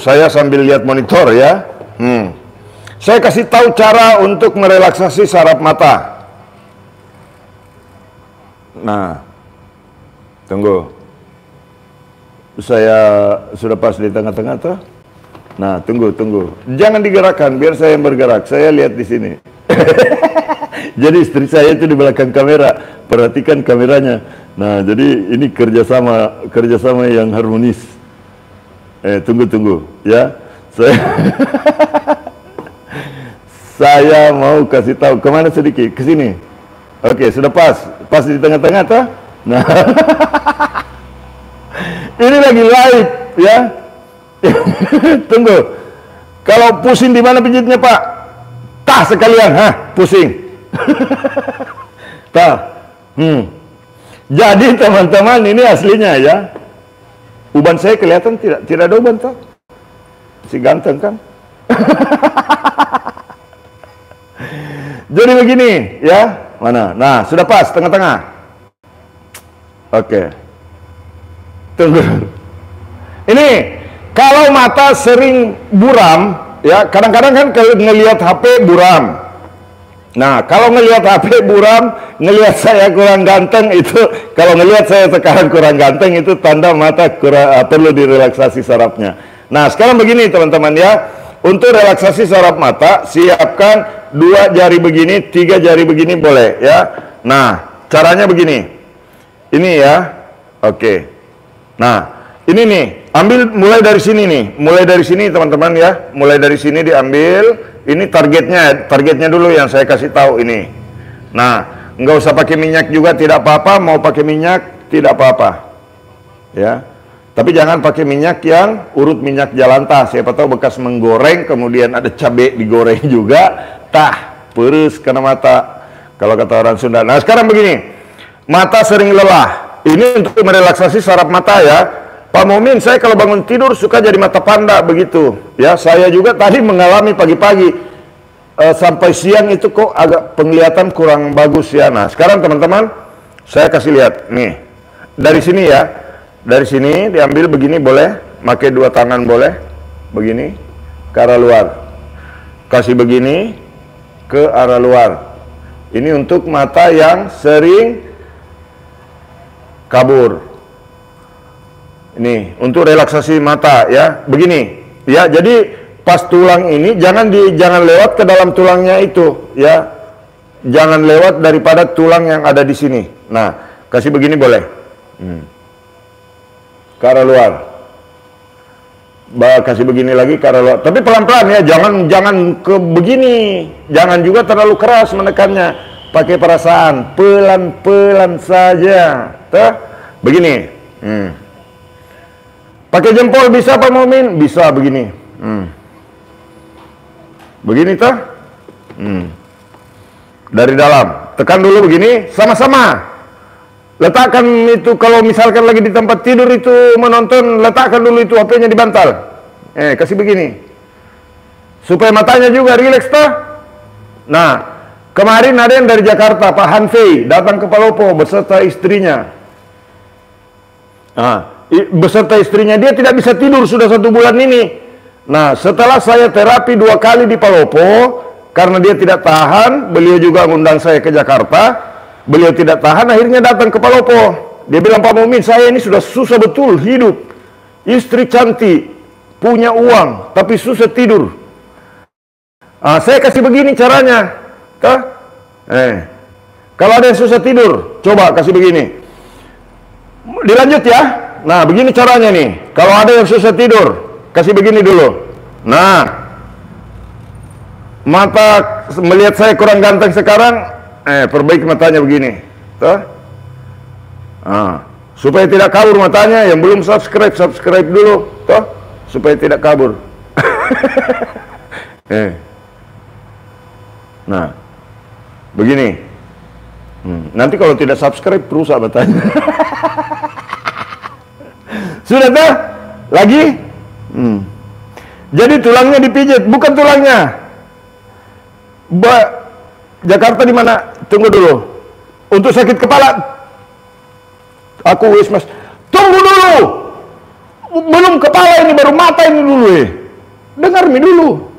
saya sambil lihat monitor ya. Saya kasih tahu cara untuk merelaksasi saraf mata. Nah, tunggu. Saya sudah pas di tengah-tengah tuh. Nah, tunggu. Jangan digerakkan, biar saya yang bergerak. Saya lihat di sini. Jadi istri saya itu di belakang kamera. Perhatikan kameranya. Nah, jadi ini kerjasama yang harmonis. Tunggu ya. Saya mau kasih tahu kemana sedikit, ke sini. Oke, sudah pas di tengah-tengah tuh. Nah, ini lagi live ya. Tunggu. Kalau pusing di mana pijitnya Pak? Tah sekalian, pusing. Tah. Jadi teman-teman ini aslinya ya. Uban saya kelihatan tidak ada uban toh. Si ganteng kan? Jadi begini ya. Mana? Nah, sudah pas tengah-tengah. Oke. Tunggu. Ini kalau mata sering buram ya, kadang-kadang kan kalau ngelihat HP buram. Nah, kalau ngelihat HP buram, ngelihat saya kurang ganteng itu, kalau ngelihat saya sekarang kurang ganteng itu tanda mata perlu direlaksasi sarafnya. Nah, sekarang begini teman-teman ya, untuk relaksasi saraf mata, siapkan 2 jari begini, 3 jari begini boleh ya. Nah, caranya begini. Ini ya, oke. Nah, ini nih, ambil mulai dari sini nih, mulai dari sini teman-teman ya, mulai dari sini diambil. Ini targetnya dulu yang saya kasih tahu ini. Nah, nggak usah pakai minyak juga tidak apa-apa, mau pakai minyak tidak apa-apa. Ya. Tapi jangan pakai minyak yang urut minyak Jalantah. Siapa tahu bekas menggoreng kemudian ada cabai digoreng juga, perus kena mata. Kalau kata orang Sunda. Nah, sekarang begini. Mata sering lelah. Ini untuk merelaksasi saraf mata ya. Pak Mumin, saya kalau bangun tidur suka jadi mata panda begitu. Ya, saya juga tadi mengalami pagi-pagi sampai siang itu kok agak penglihatan kurang bagus ya. Nah, sekarang teman-teman, saya kasih lihat nih. Dari sini ya. Dari sini diambil begini boleh, pakai 2 tangan boleh. Begini ke arah luar. Kasih begini ke arah luar. Ini untuk mata yang sering kabur. Ini untuk relaksasi mata ya. Begini ya, jadi pas tulang ini jangan lewat ke dalam tulangnya itu ya. Jangan lewat daripada tulang yang ada di sini. Nah, kasih begini boleh. Ke arah luar. Kasih begini lagi ke arah luar. Tapi pelan-pelan ya, jangan ke begini. Jangan juga terlalu keras menekannya. Pakai perasaan, pelan-pelan saja. Tuh, begini. Pakai jempol bisa Pak Mumin? Bisa begini. Begini toh? Dari dalam. Tekan dulu begini, sama-sama. Letakkan itu, kalau misalkan lagi di tempat tidur itu menonton, letakkan dulu itu HP-nya di bantal. Kasih begini. Supaya matanya juga rileks toh? Nah, kemarin ada yang dari Jakarta, Pak Hanfei, datang ke Palopo beserta istrinya. Beserta istrinya, dia tidak bisa tidur sudah 1 bulan ini. Nah, setelah saya terapi 2 kali di Palopo, karena dia tidak tahan, beliau juga mengundang saya ke Jakarta. Beliau tidak tahan, akhirnya datang ke Palopo. Dia bilang, Pak Mumin, saya ini sudah susah betul hidup. Istri cantik, punya uang, tapi susah tidur. Saya kasih begini caranya. Kalau ada yang susah tidur, coba kasih begini. Dilanjut ya. Nah, begini caranya nih. Kalau ada yang susah tidur, kasih begini dulu. Nah, mata melihat saya kurang ganteng sekarang, perbaiki matanya begini. Tuh. Supaya tidak kabur matanya. Yang belum subscribe dulu. Tuh. Supaya tidak kabur. Nah, begini. Nanti kalau tidak subscribe, rusak matanya. Sudah tuh? Lagi? Jadi tulangnya dipijit, bukan tulangnya. Jakarta di mana? Tunggu dulu. Untuk sakit kepala, aku wis mas. Tunggu dulu. Belum kepala ini, baru mata ini dulu Dengar nih dulu.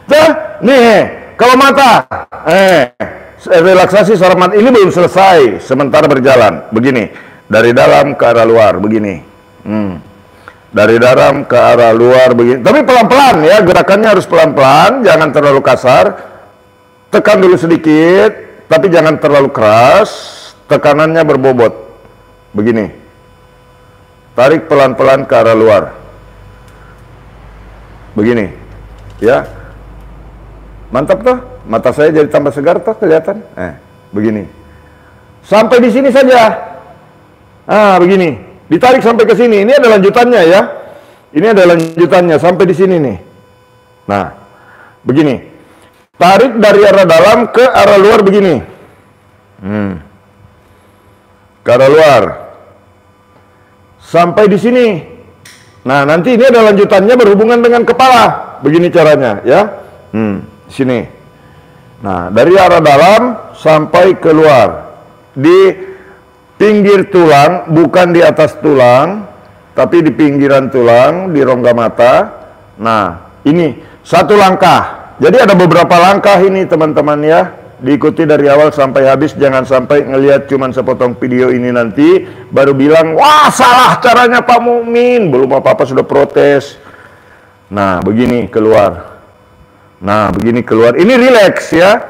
Tuh, nih, kalau mata, relaksasi suara mata ini belum selesai, sementara berjalan. Begini, dari dalam ke arah luar, begini. Dari dalam ke arah luar, begini. Tapi pelan-pelan ya, gerakannya harus pelan-pelan, jangan terlalu kasar. Tekan dulu sedikit, tapi jangan terlalu keras. Tekanannya berbobot. Begini. Tarik pelan-pelan ke arah luar. Begini, ya, mantap toh, mata saya jadi tambah segar toh, kelihatan, begini, sampai di sini saja, begini, ditarik sampai ke sini, ini ada lanjutannya ya, ini ada lanjutannya sampai di sini nih, nah, begini, tarik dari arah dalam ke arah luar begini, ke arah luar, sampai di sini. Nah, nanti ini ada lanjutannya berhubungan dengan kepala. Begini caranya, ya. Sini. Nah, dari arah dalam sampai keluar. Di pinggir tulang, bukan di atas tulang, tapi di pinggiran tulang, di rongga mata. Nah, ini satu langkah. Jadi ada beberapa langkah ini, teman-teman ya. Diikuti dari awal sampai habis, jangan sampai ngelihat cuman sepotong video ini nanti baru bilang, wah salah caranya Pak Mukmin, belum apa-apa sudah protes. Nah, begini keluar. Nah, begini keluar. Ini rileks ya.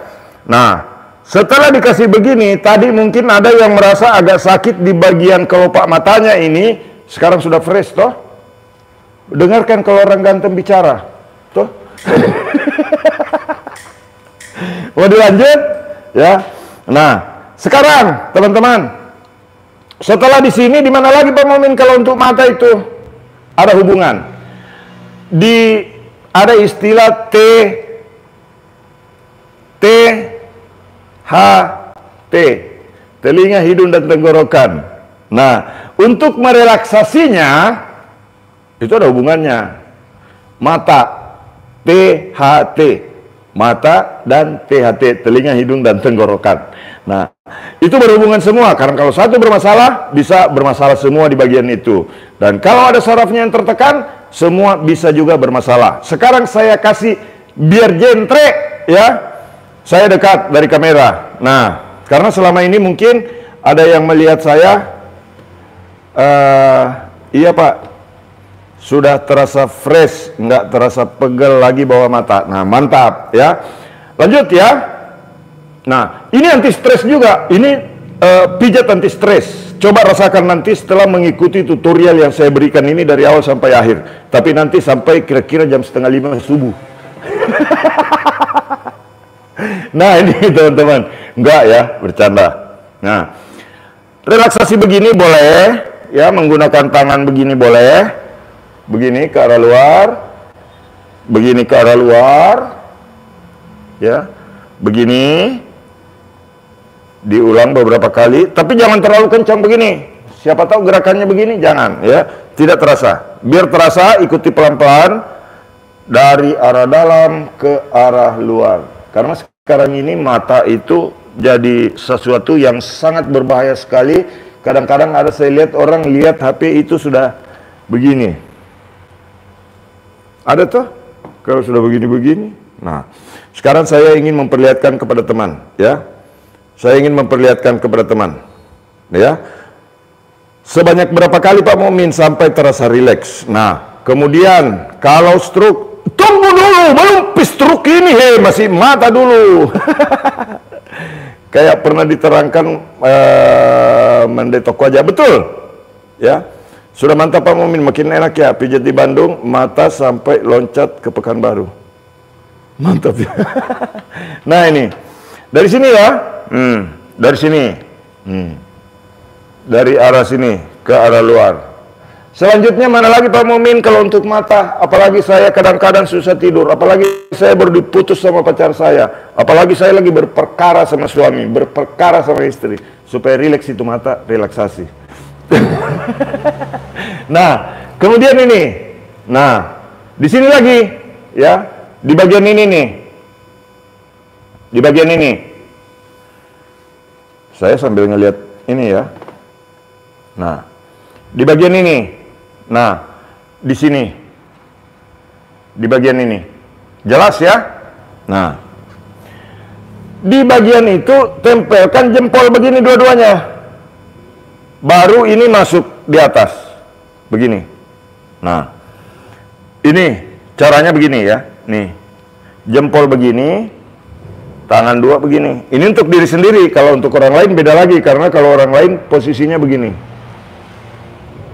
Nah, setelah dikasih begini, tadi mungkin ada yang merasa agak sakit di bagian kelopak matanya ini, sekarang sudah fresh toh. Dengarkan kalau orang ganteng bicara. Toh. Mau dilanjut ya. Nah, sekarang teman-teman, setelah di sini di mana lagi Pak Mumin kalau untuk mata itu ada hubungan. Ada istilah THT, telinga, hidung dan tenggorokan. Nah, untuk merelaksasinya itu ada hubungannya. Mata, THT. Mata dan THT, telinga, hidung, dan tenggorokan. Nah, itu berhubungan semua, karena kalau satu bermasalah, bisa bermasalah semua di bagian itu. Dan kalau ada sarafnya yang tertekan, semua bisa juga bermasalah. Sekarang saya kasih, biar jentre, ya, saya dekat dari kamera. Nah, karena selama ini mungkin ada yang melihat saya, iya Pak, sudah terasa fresh, nggak terasa pegel lagi bawah mata. Nah, mantap ya. Lanjut ya. Nah, ini anti stres juga. Ini pijat anti stres. Coba rasakan nanti setelah mengikuti tutorial yang saya berikan ini dari awal sampai akhir. Tapi nanti sampai kira-kira jam 4:30 subuh. Nah, ini teman-teman. Enggak ya, bercanda. Nah, relaksasi begini boleh ya, menggunakan tangan begini boleh. Begini ke arah luar, begini ke arah luar, ya, begini, diulang beberapa kali, tapi jangan terlalu kencang begini. Siapa tahu gerakannya begini, jangan, ya, tidak terasa. Biar terasa, ikuti pelan-pelan dari arah dalam ke arah luar. Karena sekarang ini mata itu jadi sesuatu yang sangat berbahaya sekali. Kadang-kadang ada saya lihat orang lihat HP itu sudah begini. Ada tuh, kalau sudah begini-begini. Nah, sekarang saya ingin memperlihatkan kepada teman, ya. Saya ingin memperlihatkan kepada teman, ya. Sebanyak berapa kali Pak Mumin sampai terasa rileks. Nah, kemudian kalau stroke, tunggu dulu, belum stroke ini, masih mata dulu. Kayak pernah diterangkan mendetok wajah, betul, ya. Sudah mantap Pak Mumin, makin enak ya, pijat di Bandung, mata sampai loncat ke Pekanbaru. Mantap ya. Nah ini, dari sini ya, dari sini, dari arah sini ke arah luar. Selanjutnya mana lagi Pak Mumin kalau untuk mata, apalagi saya kadang-kadang susah tidur, apalagi saya baru diputus sama pacar saya, apalagi saya lagi berperkara sama suami, berperkara sama istri, supaya rileks itu mata, relaksasi. Nah, kemudian ini, nah, di sini lagi, ya, di bagian ini nih, di bagian ini, saya sambil ngelihat ini ya, nah, Di bagian ini. Nah, di sini. Di bagian ini. Jelas ya? Nah, di bagian itu tempelkan jempol begini dua-duanya. Baru ini masuk di atas. Begini. Nah, ini caranya begini ya. Nih, jempol begini, tangan dua begini. Ini untuk diri sendiri. Kalau untuk orang lain beda lagi. Karena kalau orang lain posisinya begini.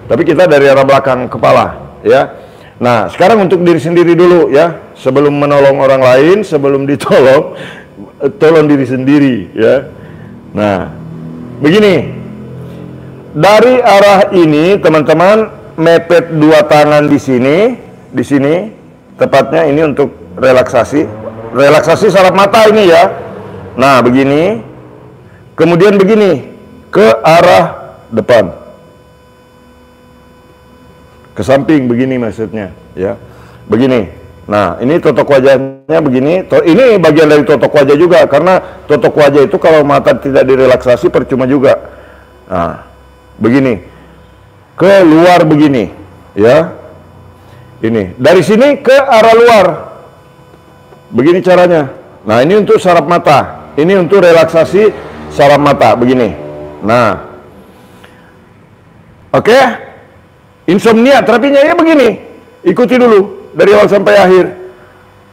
Tapi kita dari arah belakang kepala ya. Nah, sekarang untuk diri sendiri dulu ya. Sebelum menolong orang lain, sebelum ditolong, tolong diri sendiri ya. Nah, begini. Dari arah ini teman-teman mepet dua tangan di sini, tepatnya ini untuk relaksasi saraf mata ini ya. Nah, begini. Kemudian begini ke arah depan. Ke samping begini maksudnya ya. Begini. Nah, ini totok wajahnya begini. Ini bagian dari totok wajah juga, karena totok wajah itu kalau mata tidak direlaksasi percuma juga. Nah, begini. Ke luar begini ya. Ini dari sini ke arah luar. Begini caranya. Nah, ini untuk saraf mata. Ini untuk relaksasi saraf mata begini. Nah. Oke. Insomnia, terapinya ya begini. Ikuti dulu dari awal sampai akhir.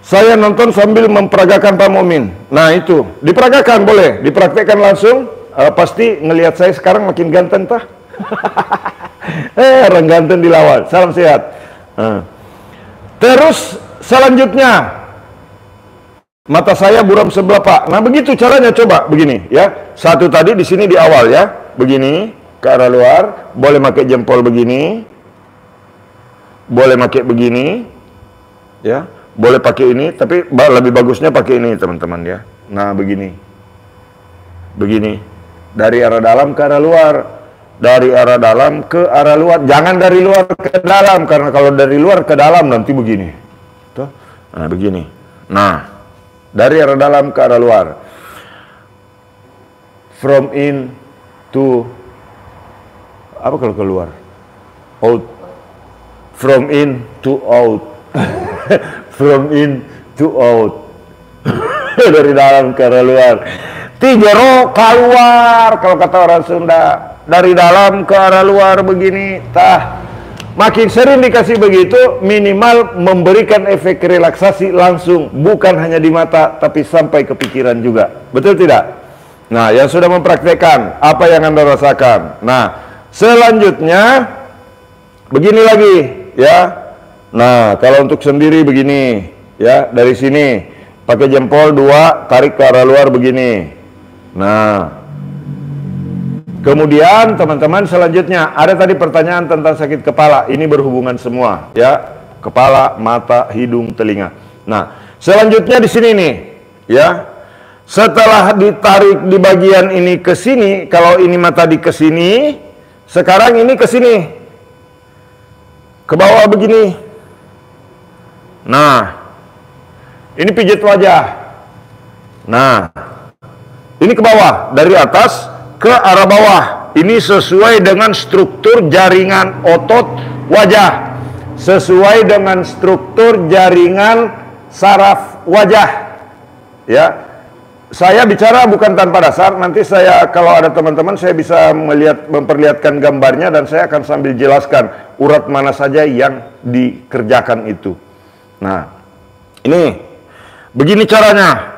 Saya nonton sambil memperagakan Pak Mumin. Nah, itu diperagakan boleh, dipraktekkan langsung. Pasti ngelihat saya sekarang makin ganteng tah. Orang ganteng dilawan. Salam sehat. Terus selanjutnya mata saya buram sebelah Pak. Nah, begitu caranya, coba begini ya. Satu tadi di sini di awal ya. Begini ke arah luar, boleh pakai jempol begini. Boleh pakai begini ya, boleh pakai ini, tapi lebih bagusnya pakai ini teman-teman ya. Nah, begini dari arah dalam ke arah luar, dari arah dalam ke arah luar, jangan dari luar ke dalam, karena kalau dari luar ke dalam nanti begini tuh. Nah, begini. Nah, dari arah dalam ke arah luar, from in to apa kalau keluar, out. From in to out. From in to out. Dari dalam ke arah luar. Tijero keluar kalau kata orang Sunda. Dari dalam ke arah luar begini. Tah. Makin sering dikasih begitu, minimal memberikan efek relaksasi langsung, bukan hanya di mata tapi sampai ke pikiran juga. Betul tidak? Nah, yang sudah mempraktekkan, apa yang Anda rasakan? Nah, selanjutnya begini lagi ya. Nah, kalau untuk sendiri begini ya, dari sini pakai jempol dua, tarik ke arah luar begini. Nah, kemudian teman-teman selanjutnya ada tadi pertanyaan tentang sakit kepala. Ini berhubungan semua ya, kepala, mata, hidung, telinga. Nah, selanjutnya di sini nih ya. Setelah ditarik di bagian ini ke sini, kalau ini mata di ke sini, sekarang ini ke sini. Ke bawah begini. Nah, ini pijit wajah. Nah, ini ke bawah, dari atas ke arah bawah. Ini sesuai dengan struktur jaringan otot wajah, sesuai dengan struktur jaringan saraf wajah. Ya, saya bicara bukan tanpa dasar. Nanti saya, kalau ada teman-teman, saya bisa memperlihatkan gambarnya dan saya akan sambil jelaskan urat mana saja yang dikerjakan itu. Nah, ini begini caranya.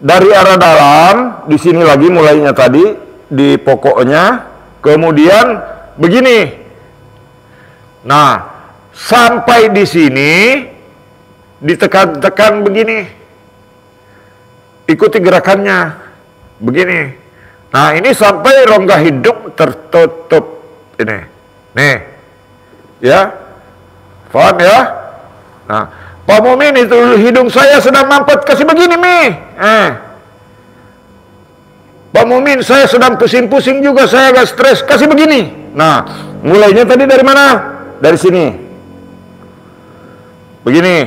Dari arah dalam, di sini lagi mulainya tadi di pokoknya, kemudian begini. Nah, sampai di sini ditekan-tekan begini. Ikuti gerakannya begini. Nah, ini sampai rongga hidung tertutup ini. Nih. Ya. Paham ya? Nah, Pak Mumin, itu hidung saya sedang mampet, kasih begini Mi. Pak Mumin, saya sedang pusing-pusing juga, saya agak stres, kasih begini. Nah, mulainya tadi dari mana? Dari sini. Begini.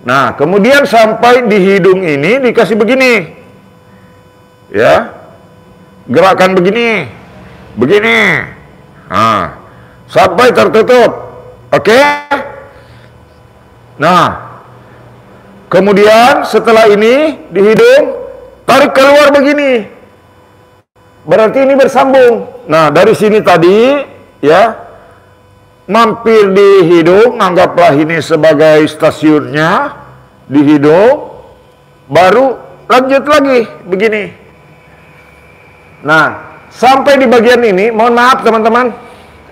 Nah, kemudian sampai di hidung ini dikasih begini. Ya. Gerakan begini. begini. Nah, sampai tertutup. Oke? Nah, kemudian setelah ini di hidung, tarik keluar begini. Berarti ini bersambung. Nah, dari sini tadi, ya, mampir di hidung, anggaplah ini sebagai stasiunnya di hidung, baru lanjut lagi begini. Nah, sampai di bagian ini, mohon maaf teman-teman,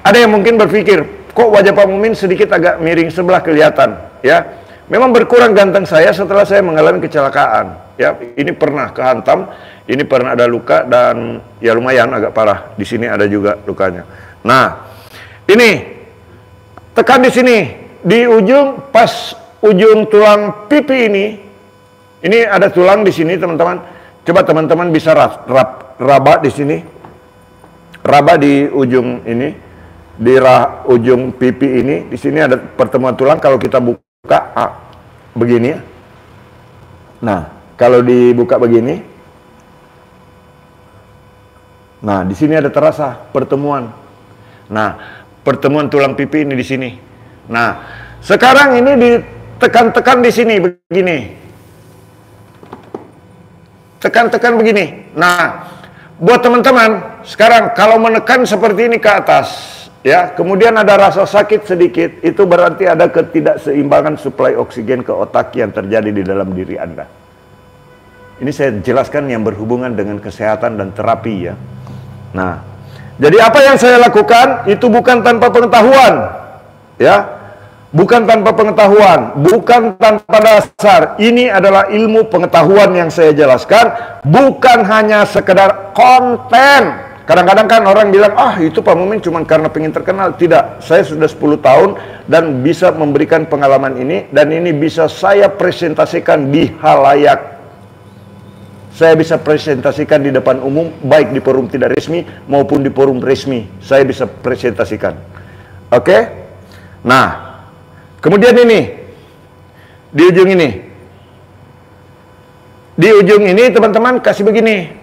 ada yang mungkin berpikir, kok wajah Pak Mumin sedikit agak miring sebelah kelihatan, ya. Memang berkurang ganteng saya setelah saya mengalami kecelakaan, ya. Ini pernah kehantam, ini pernah ada luka dan ya lumayan agak parah. Di sini ada juga lukanya. Nah, ini tekan di sini, di ujung pas ujung tulang pipi ini ada tulang di sini teman-teman. Coba teman-teman bisa raba di sini, raba di ujung ini, di ujung pipi ini. Di sini ada pertemuan tulang. Kalau kita buka begini, nah kalau dibuka begini, nah di sini ada terasa pertemuan. Nah, pertemuan tulang pipi ini di sini. Nah, sekarang ini ditekan-tekan di sini begini. Tekan-tekan begini. Nah, buat teman-teman, sekarang kalau menekan seperti ini ke atas, ya, kemudian ada rasa sakit sedikit, itu berarti ada ketidakseimbangan suplai oksigen ke otak yang terjadi di dalam diri Anda. Ini saya jelaskan yang berhubungan dengan kesehatan dan terapi, ya. Nah, jadi apa yang saya lakukan itu bukan tanpa pengetahuan, ya, bukan tanpa pengetahuan, bukan tanpa dasar. Ini adalah ilmu pengetahuan yang saya jelaskan, bukan hanya sekedar konten. Kadang-kadang kan orang bilang, itu Pak Mumin cuma karena pengen terkenal. Tidak, saya sudah 10 tahun dan bisa memberikan pengalaman ini, dan ini bisa saya presentasikan di halayak. Saya bisa presentasikan di depan umum, baik di forum tidak resmi maupun di forum resmi. Saya bisa presentasikan. Oke? Nah, kemudian ini, di ujung ini. Di ujung ini teman-teman kasih begini.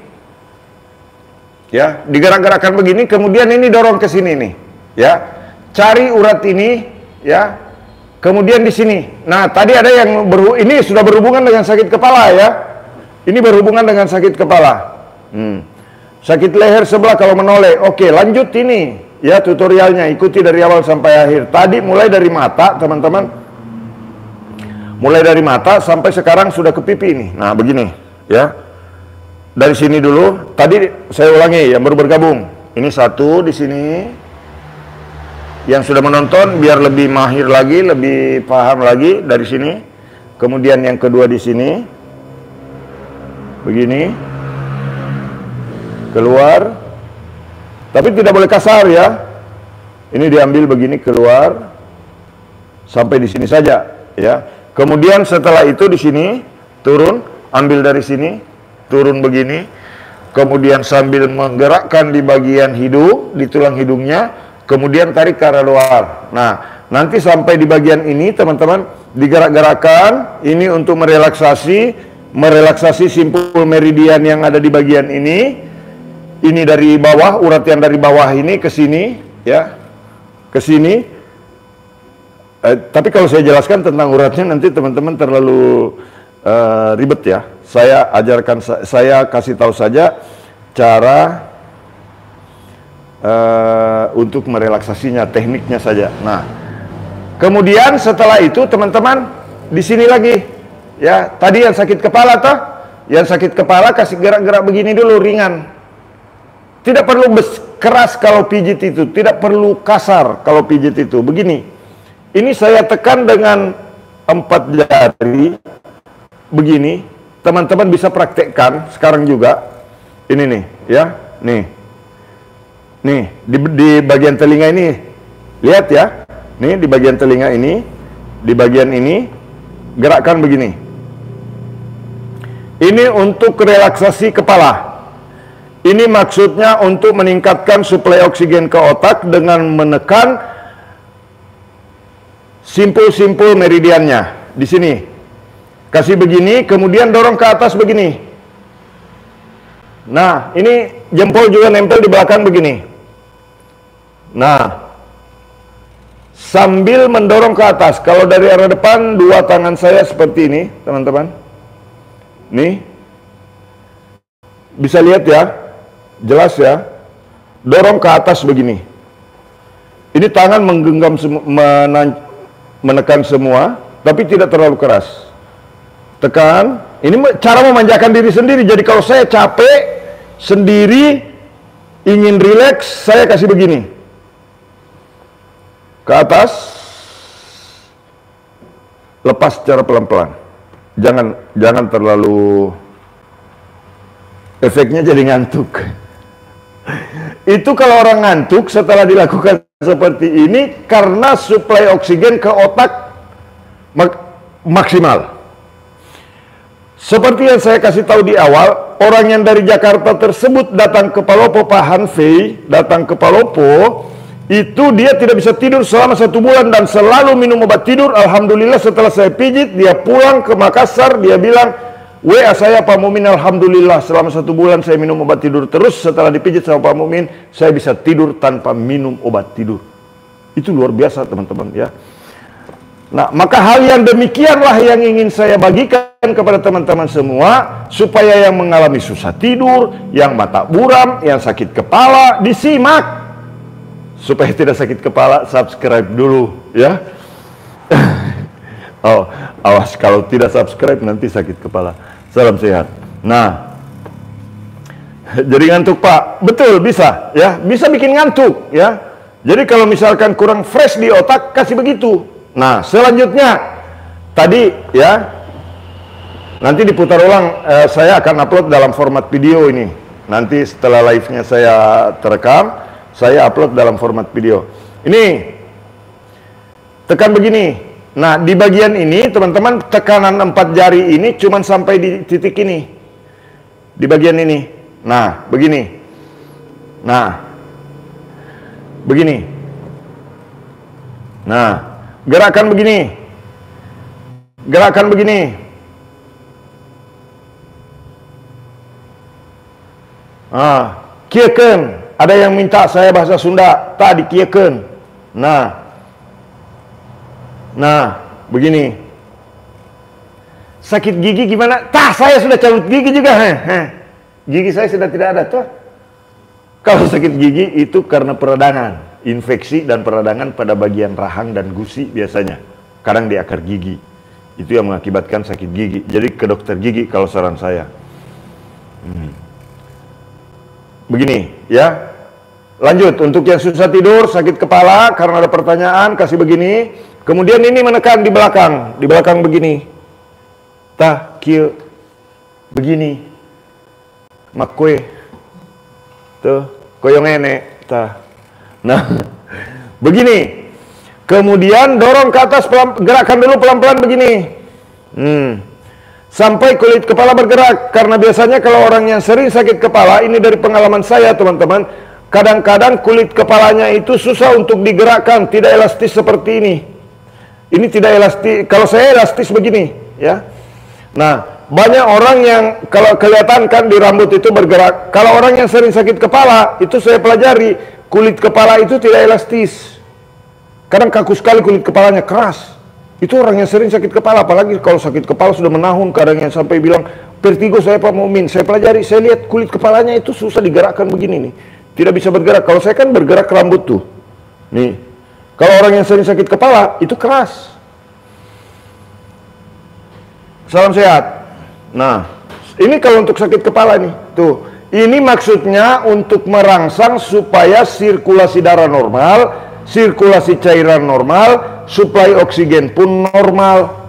Ya, digerak-gerakkan begini, kemudian ini dorong ke sini nih. Ya, cari urat ini, ya. Kemudian di sini. Nah, tadi ada yang ini sudah berhubungan dengan sakit kepala, ya. Ini berhubungan dengan sakit kepala. Sakit leher sebelah kalau menoleh. Oke, lanjut ini. Ya, tutorialnya. Ikuti dari awal sampai akhir. Tadi mulai dari mata, teman-teman. Mulai dari mata sampai sekarang sudah ke pipi ini. Nah, begini. Ya. Dari sini dulu. Tadi saya ulangi, yang baru bergabung. Ini satu di sini. Yang sudah menonton, biar lebih mahir lagi, lebih paham lagi dari sini. Kemudian yang kedua di sini. Begini, keluar, tapi tidak boleh kasar, ya. Ini diambil begini, keluar sampai di sini saja, ya. Kemudian setelah itu di sini turun, ambil dari sini, turun begini, kemudian sambil menggerakkan di bagian hidung, di tulang hidungnya, kemudian tarik ke arah luar. Nah, nanti sampai di bagian ini teman-teman digerak-gerakkan, ini untuk merelaksasi simpul meridian yang ada di bagian ini. Ini dari bawah, urat yang dari bawah ini ke sini, ya, ke sini. Tapi kalau saya jelaskan tentang uratnya nanti teman-teman terlalu ribet, ya. Saya ajarkan, saya kasih tahu saja cara untuk merelaksasinya, tekniknya saja. Nah, kemudian setelah itu teman-teman di sini lagi. Ya, tadi yang sakit kepala toh, yang sakit kepala kasih gerak-gerak begini dulu, ringan. Tidak perlu keras kalau pijit itu, tidak perlu kasar kalau pijit itu. Begini, ini saya tekan dengan 4 jari, begini. Teman-teman bisa praktekkan sekarang juga. Ini nih, ya, nih, di bagian telinga ini, lihat ya, nih di bagian telinga ini, di bagian ini, gerakkan begini. Ini untuk relaksasi kepala. Ini maksudnya untuk meningkatkan suplai oksigen ke otak dengan menekan simpul-simpul meridiannya. Di sini. Kasih begini, kemudian dorong ke atas begini. Nah, ini jempol juga nempel di belakang begini. Nah, sambil mendorong ke atas. Kalau dari arah depan, dua tangan saya seperti ini, teman-teman. Nih, bisa lihat ya, jelas ya. Dorong ke atas begini. Ini tangan menggenggam, menekan semua, tapi tidak terlalu keras. Tekan. Ini cara memanjakan diri sendiri. Jadi kalau saya capek sendiri, ingin rileks, saya kasih begini. Ke atas, lepas secara pelan-pelan. Jangan terlalu, efeknya jadi ngantuk. Itu kalau orang ngantuk setelah dilakukan seperti ini, karena suplai oksigen ke otak maksimal. Seperti yang saya kasih tahu di awal, orang yang dari Jakarta tersebut datang ke Palopo, Pak Hanfei datang ke Palopo, itu dia tidak bisa tidur selama 1 bulan dan selalu minum obat tidur. Alhamdulillah setelah saya pijit, dia pulang ke Makassar, dia bilang, WA saya Pak Mumin, alhamdulillah selama 1 bulan saya minum obat tidur terus. Setelah dipijit sama Pak Mumin, saya bisa tidur tanpa minum obat tidur. Itu luar biasa teman-teman ya. Nah, maka hal yang demikianlah yang ingin saya bagikan kepada teman-teman semua, supaya yang mengalami susah tidur, yang mata buram, yang sakit kepala, disimak. Supaya tidak sakit kepala, subscribe dulu ya. Oh, awas kalau tidak subscribe nanti sakit kepala. Salam sehat. Nah, jadi ngantuk Pak, betul bisa ya, bisa bikin ngantuk ya. Jadi kalau misalkan kurang fresh di otak, kasih begitu. Nah, selanjutnya tadi ya, nanti diputar ulang, saya akan upload dalam format video ini. Nanti setelah live-nya saya terekam, saya upload dalam format video. Ini tekan begini. Nah, di bagian ini teman-teman, tekanan 4 jari ini cuman sampai di titik ini. Di bagian ini. Nah, begini. Nah, begini. Nah, gerakan begini. Gerakan begini. Kieukeun. Ada yang minta saya bahasa Sunda, tadi kieukeun. Nah, begini. Sakit gigi gimana? Tah, saya sudah cabut gigi juga. Gigi saya sudah tidak ada tuh. Kalau sakit gigi itu karena peradangan, infeksi dan peradangan pada bagian rahang dan gusi biasanya. Kadang di akar gigi. Itu yang mengakibatkan sakit gigi. Jadi ke dokter gigi kalau saran saya. Begini, ya. Lanjut, untuk yang susah tidur, sakit kepala, karena ada pertanyaan, kasih begini. Kemudian ini menekan di belakang begini. Tah, kieu, begini. Mak kue. Tuh, koyong nenek, tah. Nah, begini. Kemudian dorong ke atas, gerakan dulu pelan-pelan begini. Sampai kulit kepala bergerak. Karena biasanya kalau orang yang sering sakit kepala, ini dari pengalaman saya teman-teman, kadang-kadang kulit kepalanya itu susah untuk digerakkan, tidak elastis seperti ini. Ini tidak elastis, kalau saya elastis begini ya. Nah, banyak orang yang kalau kelihatan kan di rambut itu bergerak. Kalau orang yang sering sakit kepala, itu saya pelajari, kulit kepala itu tidak elastis. Kadang kaku sekali kulit kepalanya, keras. Itu orang yang sering sakit kepala, apalagi kalau sakit kepala sudah menahun, kadang yang sampai bilang, vertigo saya Pak Mumin. Saya pelajari, saya lihat kulit kepalanya itu susah digerakkan begini nih. Tidak bisa bergerak. Kalau saya kan bergerak rambut tuh. Nih. Kalau orang yang sering sakit kepala, itu keras. Salam sehat. Nah, ini kalau untuk sakit kepala nih. Tuh. Ini maksudnya untuk merangsang supaya sirkulasi darah normal, sirkulasi cairan normal, suplai oksigen pun normal.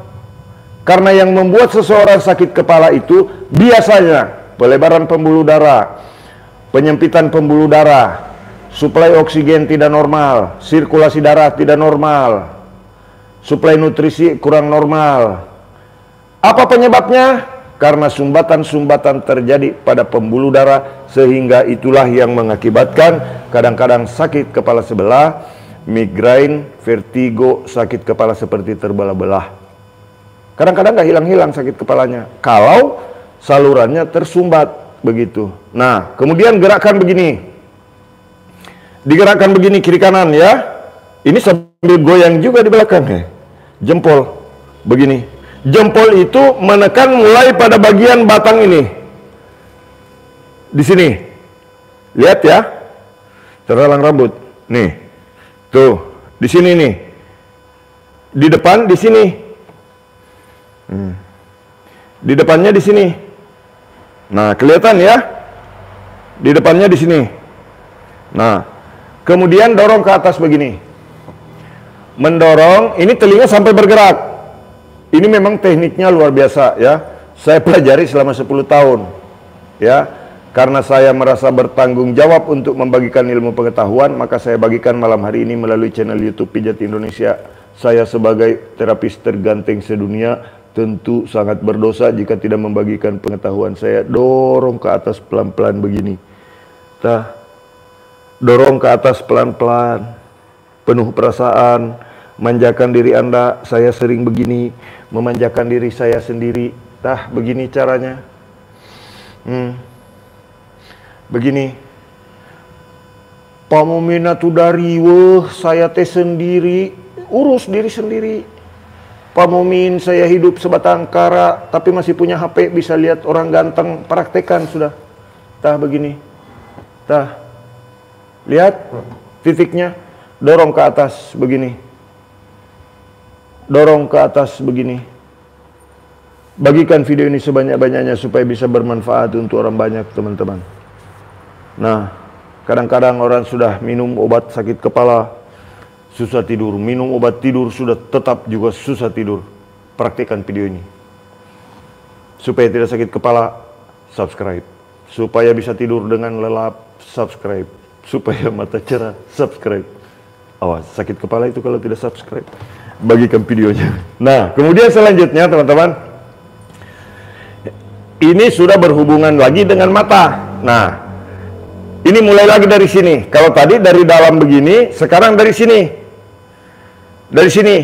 Karena yang membuat seseorang sakit kepala itu biasanya pelebaran pembuluh darah, penyempitan pembuluh darah, suplai oksigen tidak normal, sirkulasi darah tidak normal, suplai nutrisi kurang normal. Apa penyebabnya? Karena sumbatan-sumbatan terjadi pada pembuluh darah, sehingga itulah yang mengakibatkan kadang-kadang sakit kepala sebelah, migrain, vertigo, sakit kepala seperti terbelah-belah. Kadang-kadang nggak hilang-hilang sakit kepalanya kalau salurannya tersumbat begitu. Nah, kemudian gerakan begini. Digerakkan begini kiri kanan ya. Ini sambil goyang juga di belakang ya. Jempol begini. Jempol itu menekan mulai pada bagian batang ini. Di sini. Lihat ya. Terhalang rambut. Nih. Tuh, di sini nih. Di depan di sini. Di depannya di sini. Nah, kelihatan ya? Di depannya di sini. Nah, kemudian dorong ke atas begini. Mendorong, ini telinga sampai bergerak. Ini memang tekniknya luar biasa ya. Saya pelajari selama 10 tahun. Ya, karena saya merasa bertanggung jawab untuk membagikan ilmu pengetahuan, maka saya bagikan malam hari ini melalui channel YouTube Pijat Indonesia. Saya sebagai terapis terganteng sedunia tentu sangat berdosa jika tidak membagikan pengetahuan saya. Dorong ke atas pelan-pelan begini. Dorong ke atas pelan-pelan, penuh perasaan, manjakan diri Anda. Saya sering begini, memanjakan diri saya sendiri. Begini caranya. Begini. Pamomina tu dari saya teh sendiri, urus diri sendiri. Pamomin saya hidup sebatang kara, tapi masih punya HP, bisa lihat orang ganteng, praktekan sudah. Begini. Lihat titiknya, dorong ke atas begini. Dorong ke atas begini. Bagikan video ini sebanyak-banyaknya supaya bisa bermanfaat untuk orang banyak, teman-teman. Nah, kadang-kadang orang sudah minum obat sakit kepala, susah tidur. Minum obat tidur sudah tetap juga susah tidur. Praktikkan video ini. Supaya tidak sakit kepala, subscribe. Supaya bisa tidur dengan lelap, subscribe. Supaya mata cerah, subscribe. Awas, sakit kepala itu kalau tidak subscribe. Bagikan videonya. Nah, kemudian selanjutnya teman-teman, ini sudah berhubungan lagi dengan mata. Nah, ini mulai lagi dari sini. Kalau tadi dari dalam begini, sekarang dari sini. Dari sini.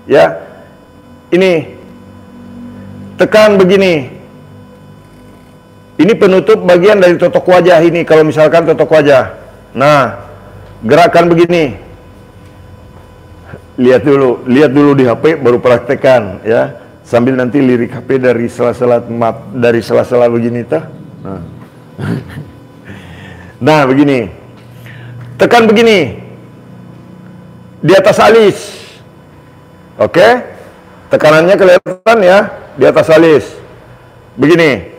Ya. Ini. Tekan begini. Ini penutup bagian dari totok wajah ini. Kalau misalkan totok wajah. Nah, gerakan begini. Lihat dulu di HP, baru praktekkan ya. Sambil nanti lirik HP dari sela-sela begini Nah, begini. Tekan begini. Di atas alis. Oke? Tekanannya kelihatan ya, di atas alis. Begini.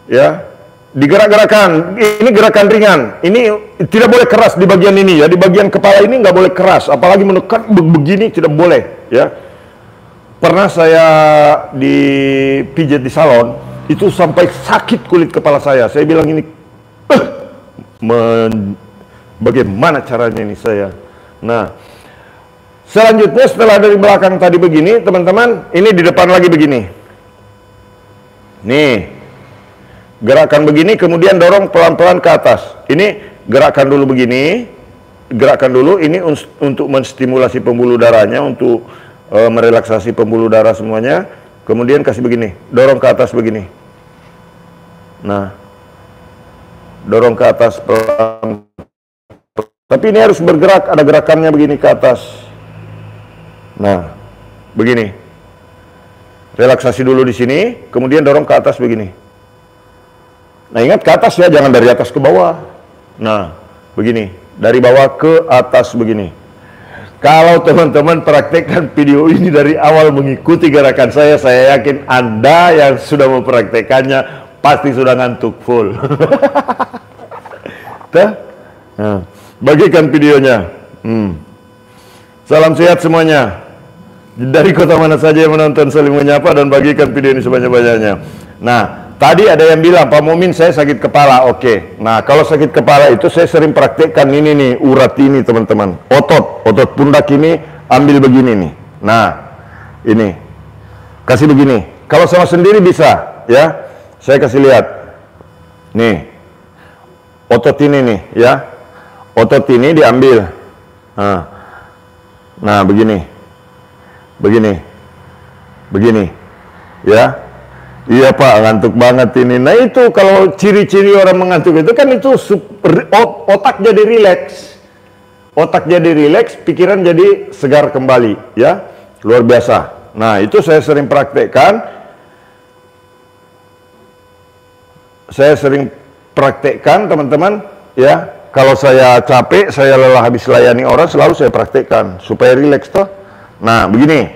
Ya. Digerak-gerakan. Ini gerakan ringan. Ini tidak boleh keras di bagian ini ya. Di bagian kepala ini nggak boleh keras. Apalagi menekan begini tidak boleh ya. Pernah saya dipijat di salon, itu sampai sakit kulit kepala saya. Saya bilang ini, bagaimana caranya ini saya? Nah, selanjutnya setelah dari belakang tadi begini, teman-teman, ini di depan lagi begini. Nih. Gerakan begini, kemudian dorong pelan-pelan ke atas. Ini gerakan dulu begini, gerakan dulu ini untuk menstimulasi pembuluh darahnya, untuk merelaksasi pembuluh darah semuanya. Kemudian kasih begini, dorong ke atas begini. Nah, dorong ke atas pelan. Tapi ini harus bergerak, ada gerakannya begini ke atas. Nah, begini. Relaksasi dulu di sini, kemudian dorong ke atas begini. Nah, ingat ke atas ya, jangan dari atas ke bawah. Nah, begini, dari bawah ke atas begini. Kalau teman-teman praktekkan video ini dari awal mengikuti gerakan saya yakin Anda yang sudah mempraktekannya pasti sudah ngantuk full. Nah, bagikan videonya. Salam sehat semuanya. Dari kota mana saja yang menonton, saling menyapa dan bagikan video ini sebanyak-banyaknya. Nah, tadi ada yang bilang, Pak Mumin saya sakit kepala. Oke. Nah, kalau sakit kepala itu saya sering praktekkan ini nih, urat ini teman-teman. Otot pundak ini ambil begini nih. Nah, ini. Kasih begini. Kalau sama sendiri bisa, ya. Saya kasih lihat. Nih. Otot ini nih, ya. Otot ini diambil. Nah, begini. Begini. Ya. Iya Pak, ngantuk banget ini. Nah itu kalau ciri-ciri orang mengantuk itu kan itu otak jadi rileks. Otak jadi rileks, pikiran jadi segar kembali, ya. Luar biasa. Nah, itu saya sering praktekkan. Saya sering praktekkan, teman-teman, ya. Kalau saya capek, saya lelah habis layani orang, selalu saya praktekkan supaya rileks toh. Nah, begini.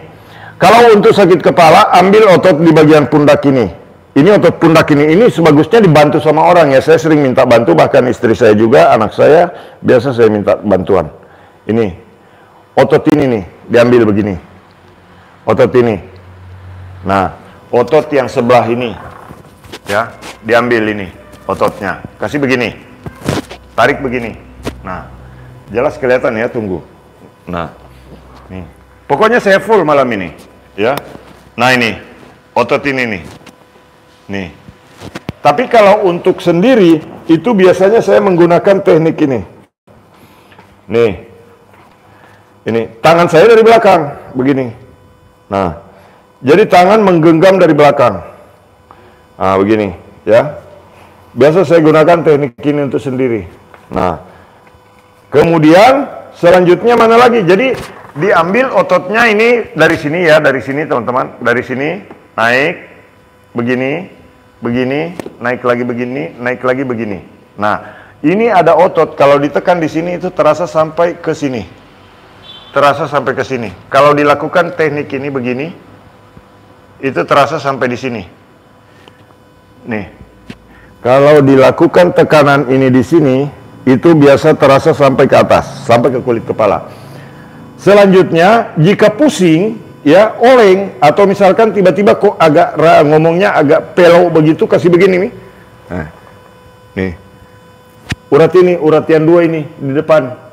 Kalau untuk sakit kepala, ambil otot di bagian pundak ini. Ini otot pundak ini sebagusnya dibantu sama orang ya. Saya sering minta bantu, bahkan istri saya juga, anak saya, biasa saya minta bantuan. Ini, otot ini nih, diambil begini. Otot ini. Nah, otot yang sebelah ini, ya, diambil ini, ototnya. Kasih begini, tarik begini. Nah, jelas kelihatan ya, tunggu. Nah, nih. Pokoknya saya full malam ini, ya. Nah ini, otot ini nih. Nih. Tapi kalau untuk sendiri, itu biasanya saya menggunakan teknik ini. Nih. Ini, tangan saya dari belakang, begini. Nah, jadi tangan menggenggam dari belakang. Nah, begini, ya. Biasa saya gunakan teknik ini untuk sendiri. Nah, kemudian selanjutnya mana lagi? Jadi, diambil ototnya ini dari sini ya, dari sini teman-teman. Dari sini, naik, begini, begini, naik lagi begini, naik lagi begini. Nah, ini ada otot, kalau ditekan di sini itu terasa sampai ke sini. Terasa sampai ke sini. Kalau dilakukan teknik ini begini, itu terasa sampai di sini. Nih. Kalau dilakukan tekanan ini di sini, itu biasa terasa sampai ke atas, sampai ke kulit kepala. Selanjutnya, jika pusing, ya, oleng, atau misalkan tiba-tiba kok agak ngomongnya agak pelau begitu, kasih begini nih. Nah, nih. Urat ini, urat yang dua ini di depan.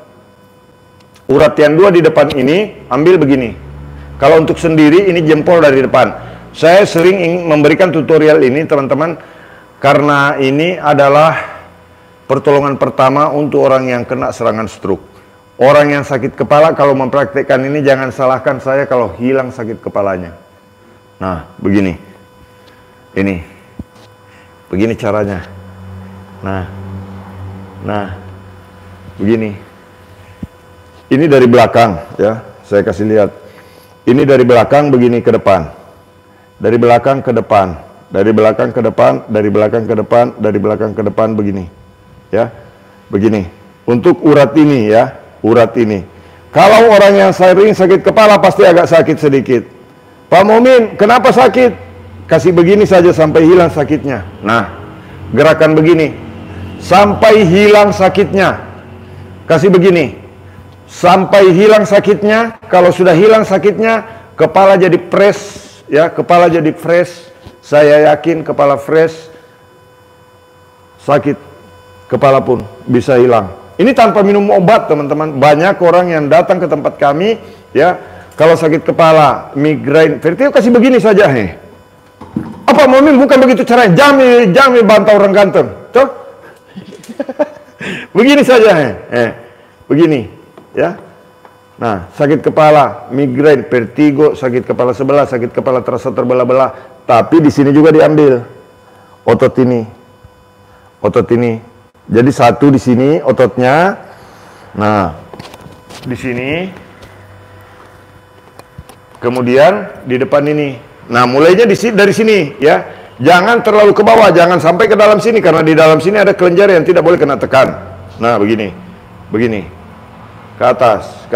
Urat yang dua di depan ini, ambil begini. Kalau untuk sendiri, ini jempol dari depan. Saya sering memberikan tutorial ini, teman-teman, karena ini adalah pertolongan pertama untuk orang yang kena serangan stroke. Orang yang sakit kepala, kalau mempraktekkan ini, jangan salahkan saya kalau hilang sakit kepalanya. Nah, begini. Ini. Begini caranya. Nah, begini. Ini dari belakang, ya. Saya kasih lihat. Ini dari belakang begini ke depan. Dari belakang ke depan. Dari belakang ke depan, dari belakang ke depan, dari belakang ke depan begini. Ya. Begini. Untuk urat ini ya, urat ini. Kalau orang yang sering sakit kepala pasti agak sakit sedikit. Pak Mumin, kenapa sakit? Kasih begini saja sampai hilang sakitnya. Nah, gerakan begini. Sampai hilang sakitnya. Kasih begini. Sampai hilang sakitnya. Kalau sudah hilang sakitnya, kepala jadi fresh, ya, kepala jadi fresh. Saya yakin kepala fresh, sakit kepala pun bisa hilang. Ini tanpa minum obat, teman-teman. Banyak orang yang datang ke tempat kami, ya, kalau sakit kepala, migrain, vertigo, kasih begini saja, Apa Mumin, bukan begitu caranya. Jami bantau orang ganteng, tuh. Begini saja, begini. Ya, nah, sakit kepala, migrain, vertigo, sakit kepala sebelah, sakit kepala terasa terbelah-belah, tapi di sini juga diambil otot ini, jadi satu di sini ototnya, nah, di sini, kemudian di depan ini, nah, mulainya dari sini, ya, jangan terlalu ke bawah, jangan sampai ke dalam sini, karena di dalam sini ada kelenjar yang tidak boleh kena tekan. Nah, begini. Ke atas.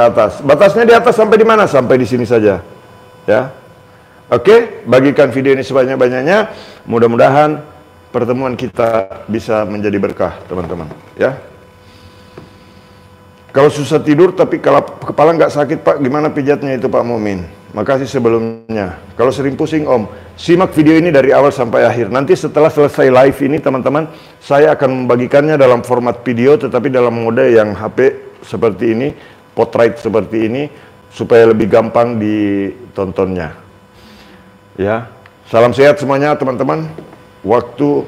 Batasnya di atas sampai di mana? Sampai di sini saja. Ya. Oke, bagikan video ini sebanyak-banyaknya. Mudah-mudahan pertemuan kita bisa menjadi berkah, teman-teman. Ya. Kalau susah tidur tapi kalau kepala nggak sakit, Pak, gimana pijatnya itu, Pak Mumin? Makasih sebelumnya. Kalau sering pusing, Om, simak video ini dari awal sampai akhir. Nanti setelah selesai live ini, teman-teman, saya akan membagikannya dalam format video, tetapi dalam mode yang HP seperti ini, portrait seperti ini, supaya lebih gampang ditontonnya. Ya, salam sehat semuanya, teman-teman. Waktu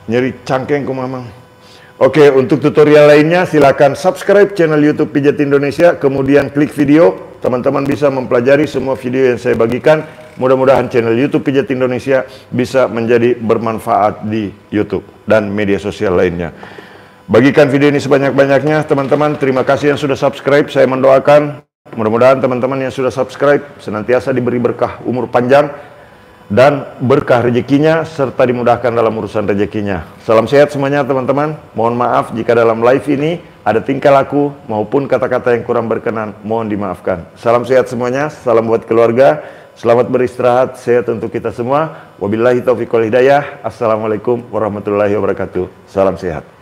nyeri cangkeng ku mamang. Oke, untuk tutorial lainnya silakan subscribe channel YouTube Pijat Indonesia, kemudian klik video. Teman-teman bisa mempelajari semua video yang saya bagikan. Mudah-mudahan channel YouTube Pijat Indonesia bisa menjadi bermanfaat di YouTube dan media sosial lainnya. Bagikan video ini sebanyak-banyaknya, teman-teman. Terima kasih yang sudah subscribe. Saya mendoakan mudah-mudahan teman-teman yang sudah subscribe senantiasa diberi berkah umur panjang dan berkah rezekinya, serta dimudahkan dalam urusan rezekinya. Salam sehat semuanya, teman-teman. Mohon maaf jika dalam live ini ada tingkah laku maupun kata-kata yang kurang berkenan. Mohon dimaafkan. Salam sehat semuanya. Salam buat keluarga. Selamat beristirahat. Sehat untuk kita semua. Wabillahi taufiq wal hidayah. Assalamualaikum warahmatullahi wabarakatuh. Salam sehat.